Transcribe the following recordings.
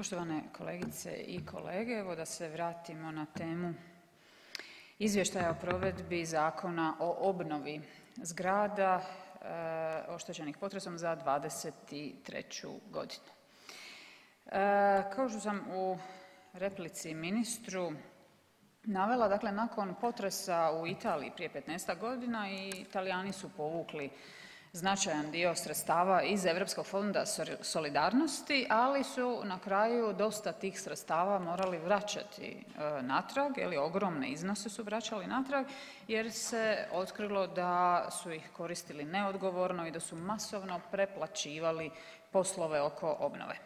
Poštovane kolegice i kolege, evo da se vratimo na temu Izvještaja o provedbi Zakona o obnovi zgrada oštećenih potresom za '23. godinu. Kao što sam u replici ministru navela, dakle nakon potresa u Italiji prije 15-ak godina i Talijani su povukli značajan dio sredstava iz Europskog fonda solidarnosti, ali su na kraju dosta tih sredstava morali vraćati natrag, ogromne iznose su vraćali natrag jer se otkrilo da su ih koristili neodgovorno i da su masovno preplaćivali poslove oko obnove.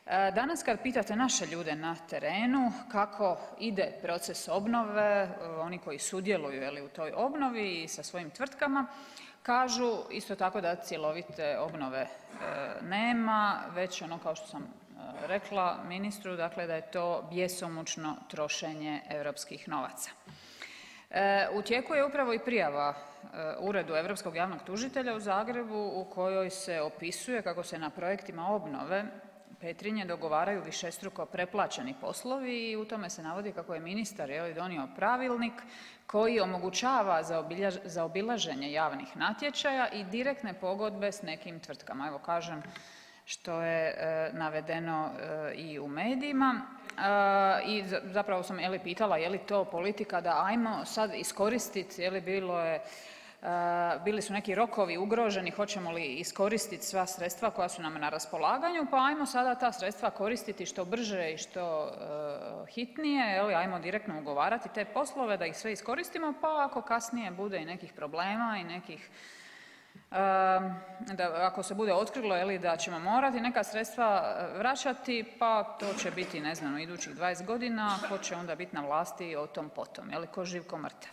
Danas kad pitate naše ljude na terenu kako ide proces obnove, oni koji sudjeluju u toj obnovi i sa svojim tvrtkama, kažu isto tako da cjelovite obnove nema, već ono kao što sam rekla ministru, dakle da je to bjesomučno trošenje europskih novaca. U tijeku je upravo i prijava Uredu europskog javnog tužitelja u Zagrebu u kojoj se opisuje kako se na projektima obnove Petrinje dogovaraju višestruko preplaćeni poslovi i u tome se navodi kako je ministar donio pravilnik koji omogućava zaobilaženje javnih natječaja i direktne pogodbe s nekim tvrtkama. Evo kažem što je navedeno i u medijima i zapravo sam pitala je li to politika da ajmo sad iskoristiti, bili su neki rokovi ugroženi, hoćemo li iskoristiti sva sredstva koja su nam na raspolaganju, pa ajmo sada ta sredstva koristiti što brže i što hitnije, ajmo direktno ugovarati te poslove da ih sve iskoristimo, pa ako kasnije bude i nekih problema i nekih ako se bude otkrilo da ćemo morati neka sredstva vraćati, pa to će biti ne znam u idućih 20 godina, tko će onda biti na vlasti o tom potom, ko živ ko mrtav.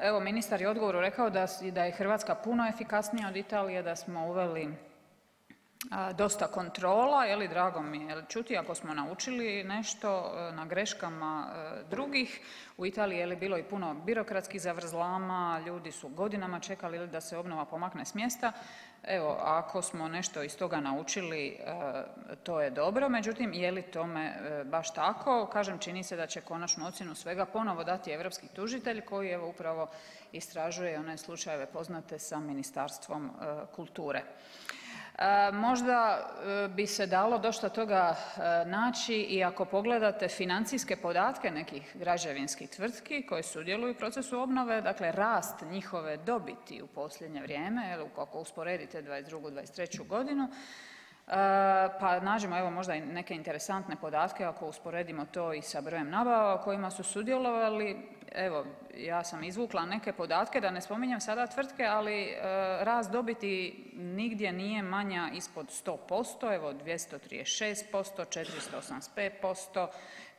Evo ministar je u odgovoru rekao da je Hrvatska puno efikasnija od Italije, da smo uveli dosta kontrola, drago mi je čuti ako smo naučili nešto na greškama drugih. U Italiji je bilo i puno birokratskih zavrzlama, ljudi su godinama čekali da se obnova pomakne s mjesta. Evo, ako smo nešto iz toga naučili, to je dobro, međutim, je li tome baš tako? Kažem, čini se da će konačnu ocjenu svega ponovo dati europski tužitelj koji evo upravo istražuje one slučajeve poznate sa Ministarstvom kulture. Možda bi se dalo dosta toga naći i ako pogledate financijske podatke nekih građevinskih tvrtki koje sudjeluju u procesu obnove, dakle rast njihove dobiti u posljednje vrijeme, ako usporedite '22., '23. godinu, pa nađemo evo možda i neke interesantne podatke ako usporedimo to i sa brojem nabava u kojima su sudjelovali. Evo, ja sam izvukla neke podatke, da ne spominjem sada tvrtke, ali rast dobiti nigdje nije manja ispod 100%, evo 236%, 485%,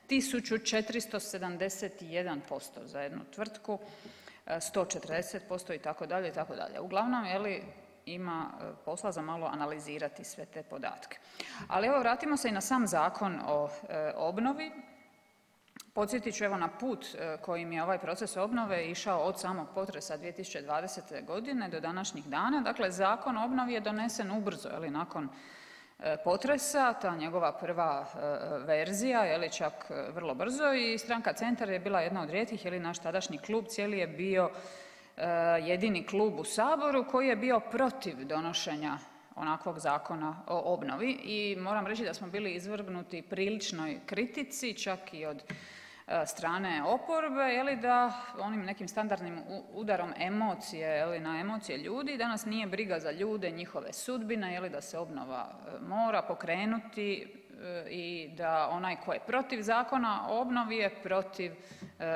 1471% za jednu tvrtku, 140% itd., itd. Uglavnom, ima posla za malo analizirati sve te podatke. Ali evo vratimo se i na sam Zakon o obnovi. Podsjetit ću na put kojim je ovaj proces obnove išao od samog potresa 2020. godine do današnjih dana. Dakle, Zakon o obnovi je donesen ubrzo, nakon potresa, ta njegova prva verzija, čak vrlo brzo i stranka Centar je bila jedna od rijetkih, naš tadašnji klub cijeli je bio jedini klub u Saboru koji je bio protiv donošenja onakvog Zakona o obnovi i moram reći da smo bili izvrgnuti priličnoj kritici, čak i od strane oporbe, da onim nekim standardnim udarom emocije, na emocije ljudi, da nas nije briga za ljude, njihove sudbine, da se obnova mora pokrenuti i da onaj ko je protiv Zakona o obnovi je protiv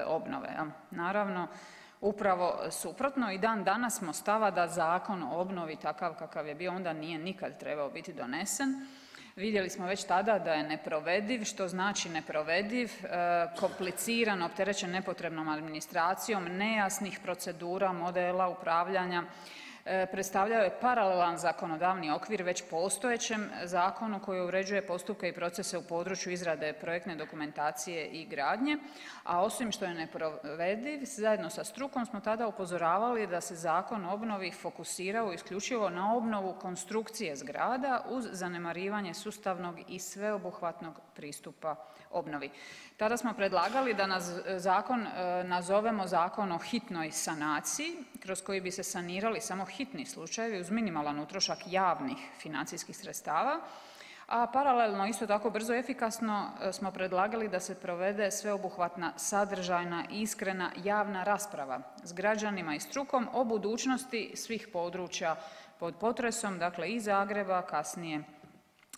obnove. Naravno, upravo suprotno i dan danas smo stava da Zakon o obnovi takav kakav je bio onda nije nikad trebao biti donesen. Vidjeli smo već tada da je neprovediv. Što znači neprovediv? Kompliciran, opterećen nepotrebnom administracijom, nejasnih procedura, modela upravljanja, predstavljao je paralelan zakonodavni okvir već postojećem zakonu koji uređuje postupke i procese u području izrade projektne dokumentacije i gradnje, a osim što je neprovediv, zajedno sa strukom smo tada upozoravali da se Zakon o obnovi fokusirao isključivo na obnovu konstrukcije zgrada uz zanemarivanje sustavnog i sveobuhvatnog pristupa obnovi. Tada smo predlagali da zakon nazovemo Zakon o hitnoj sanaciji kroz koji bi se sanirali samo hitni slučajevi uz minimalan utrošak javnih financijskih sredstava, a paralelno isto tako brzo i efikasno smo predlagali da se provede sveobuhvatna, sadržajna i iskrena javna rasprava s građanima i strukom o budućnosti svih područja pod potresom, dakle i Zagreba, kasnije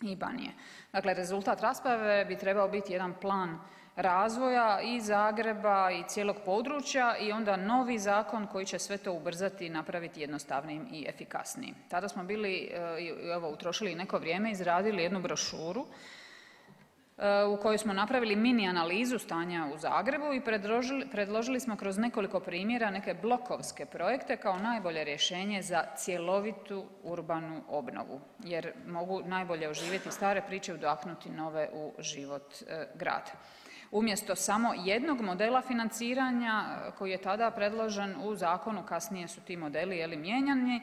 i Banije. Dakle, rezultat rasprave bi trebao biti jedan plan razvoja i Zagreba i cijelog područja i onda novi zakon koji će sve to ubrzati i napraviti jednostavnijim i efikasnijim. Tada smo bili, evo utrošili neko vrijeme, izradili jednu brošuru u kojoj smo napravili mini analizu stanja u Zagrebu i predložili smo kroz nekoliko primjera neke blokovske projekte kao najbolje rješenje za cjelovitu urbanu obnovu jer mogu najbolje oživjeti stare priče i udahnuti nove u život grada. Umjesto samo jednog modela financiranja koji je tada predložen u zakonu, kasnije su ti modeli mijenjani,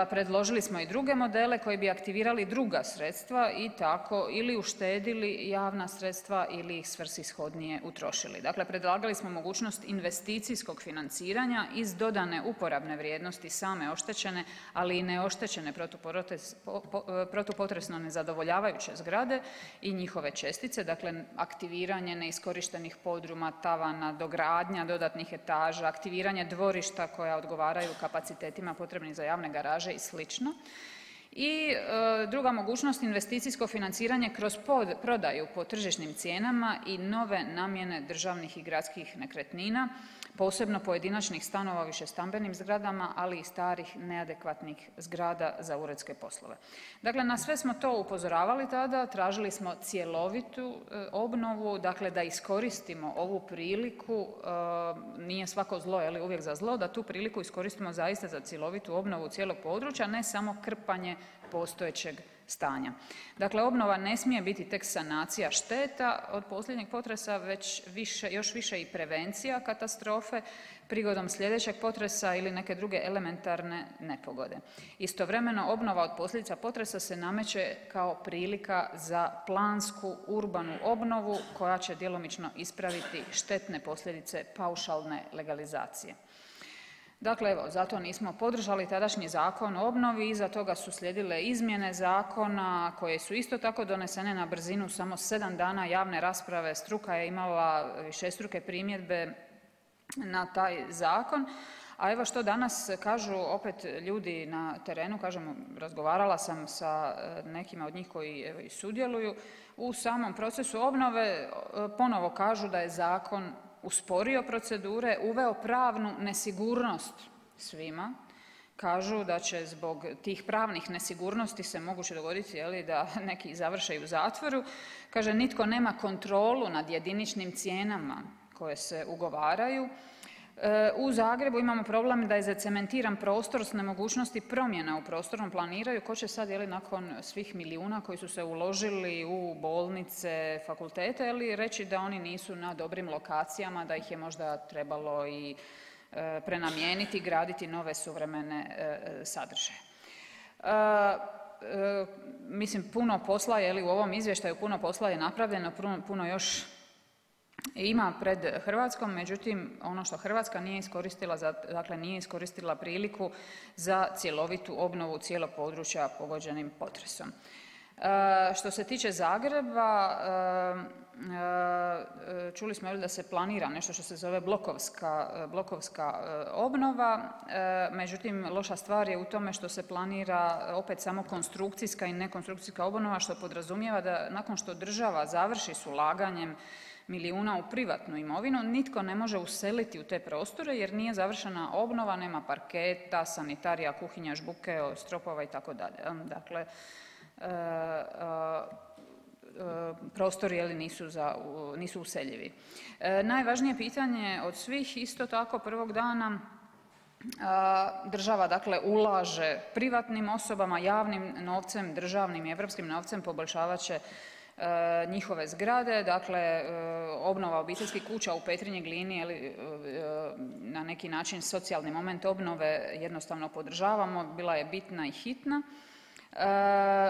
predložili smo i druge modele koji bi aktivirali druga sredstva i tako ili uštedili javna sredstva ili ih svrsishodnije utrošili. Dakle, predlagali smo mogućnost investicijskog financiranja iz dodane uporabne vrijednosti same oštećene, ali i neoštećene protupotresno nezadovoljavajuće zgrade i njihove čestice, dakle aktiviranje neiskorištenih podruma, tavana, dogradnja dodatnih etaža, aktiviranje dvorišta koja odgovaraju kapacitetima potrebnim za javne garaže i slično. I druga mogućnost investicijsko financiranje kroz prodaju po tržišnim cijenama i nove namjene državnih i gradskih nekretnina, posebno pojedinačnih stanova u višestambenim zgradama, ali i starih neadekvatnih zgrada za uredske poslove. Dakle, na sve smo to upozoravali tada, tražili smo cjelovitu obnovu, dakle da iskoristimo ovu priliku, nije svako zlo uvijek za zlo, da tu priliku iskoristimo zaista za cjelovitu obnovu cijelog područja, ne samo krpanje postojećeg stanja. Dakle, obnova ne smije biti tek sanacija šteta od posljednjeg potresa već još više i prevencija katastrofe prigodom sljedećeg potresa ili neke druge elementarne nepogode. Istovremeno obnova od posljedica potresa se nameće kao prilika za plansku urbanu obnovu koja će djelomično ispraviti štetne posljedice paušalne legalizacije. Dakle, evo zato nismo podržali tadašnji Zakon o obnovi, iza toga su slijedile izmjene zakona koje su isto tako donesene na brzinu, samo 7 dana javne rasprave, struka je imala višestruke primjedbe na taj zakon, a evo što danas kažu opet ljudi na terenu, kažem razgovarala sam sa nekima od njih koji evo i sudjeluju u samom procesu obnove, ponovo kažu da je zakon usporio procedure, uveo pravnu nesigurnost svima, kažu da će zbog tih pravnih nesigurnosti se moguće dogoditi da neki završe i u zatvoru, kaže nitko nema kontrolu nad jediničnim cijenama koje se ugovaraju. U Zagrebu imamo problem da je zacementiran prostor s nemogućnosti promjena u prostornom planiranju, ko će sad nakon svih milijuna koji su se uložili u bolnice, fakultete reći da oni nisu na dobrim lokacijama, da ih je možda trebalo i prenamijeniti, graditi nove suvremene sadržaje. Mislim puno posla u ovom izvještaju, puno posla je napravljeno, puno još ima pred Hrvatskom, međutim ono što Hrvatska nije iskoristila, dakle nije iskoristila priliku za cjelovitu obnovu cijelog područja pogođenim potresom. Što se tiče Zagreba, čuli smo da se planira nešto što se zove blokovska obnova, međutim loša stvar je u tome što se planira opet samo konstrukcijska i nekonstrukcijska obnova, što podrazumijeva da nakon što država završi s ulaganjem milijuna u privatnu imovinu, nitko ne može useliti u te prostore jer nije završena obnova, nema parketa, sanitarija, kuhinja, žbuke, stropova itd. Dakle, prostori nisu useljivi. Najvažnije pitanje od svih isto tako prvog dana Država dakle ulaže privatnim osobama, javnim novcem, državnim i europskim novcem poboljšavat će njihove zgrade, dakle obnova obiteljskih kuća u Petrinji, Glini je li na neki način socijalni moment obnove jednostavno podržavamo, bila je bitna i hitna.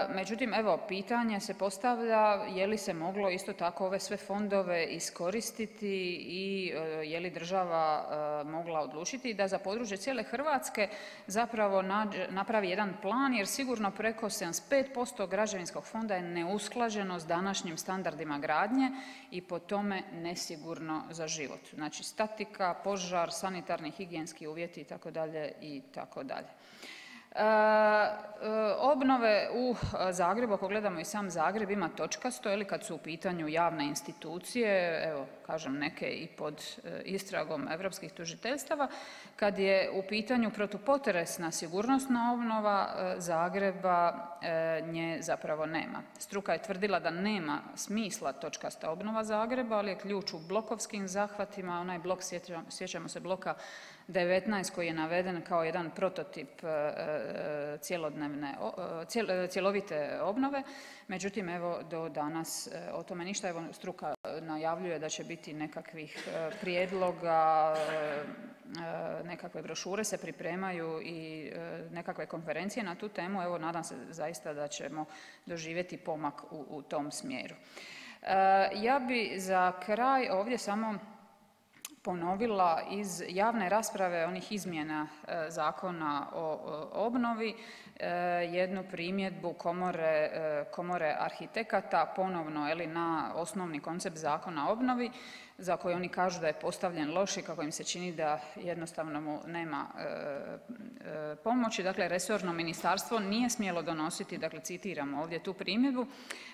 Međutim, evo pitanje se postavlja je li se moglo isto tako ove sve fondove iskoristiti i je li država mogla odlučiti da za područje cijele Hrvatske zapravo napravi jedan plan jer sigurno preko 75% građevinskog fonda je neusklađeno s današnjim standardima gradnje i po tome nesigurno za život. Znači statika, požar, sanitarni, higijenski uvjeti itd., itd. Obnove u Zagrebu, ako gledamo i sam Zagreb, ima točkasto je li kad su u pitanju javne institucije, evo kažem neke i pod istragom europskih tužiteljstava, kad je u pitanju protupotresna sigurnosna obnova Zagreba nje zapravo nema. Struka je tvrdila da nema smisla točkasta obnova Zagreba, ali je ključ u blokovskim zahvatima, onaj blok sjećamo se bloka 19 koji je naveden kao jedan prototip cjelovite obnove, međutim evo do danas o tome ništa. Evo struka najavljuje da će biti nekakvih prijedloga, nekakve brošure se pripremaju i nekakve konferencije na tu temu, evo nadam se zaista da ćemo doživjeti pomak u tom smjeru. Ja bi za kraj ovdje samo ponovila iz javne rasprave onih izmjena Zakona o obnovi jednu primjedbu komore arhitekata ponovno je li na osnovni koncept Zakona o obnovi za koji oni kažu da je postavljen loš i kako im se čini da jednostavno mu nema pomoći. Dakle, resorno ministarstvo nije smjelo donositi, dakle citiram ovdje tu primjedbu,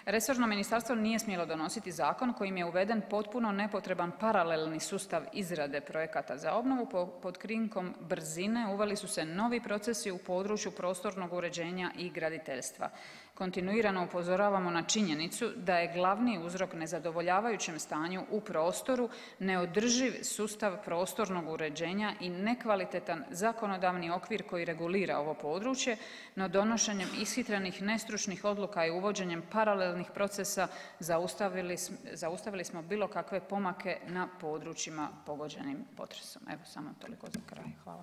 resorno ministarstvo nije smjelo donositi zakon kojim je uveden potpuno nepotreban paralelni sustav izrade projekata za obnovu. Pod krinkom brzine uveli su se novi procesi u području prostornog uređenja i graditeljstva. Kontinuirano upozoravamo na činjenicu da je glavni uzrok nezadovoljavajućem stanju u prostoru neodrživ sustav prostornog uređenja i nekvalitetan zakonodavni okvir koji regulira ovo područje, no donošenjem ishitrenih nestručnih odluka i uvođenjem paralelnih procesa zaustavili smo bilo kakve pomake na područjima pogođenim potresom. Evo samo toliko za kraj. Hvala.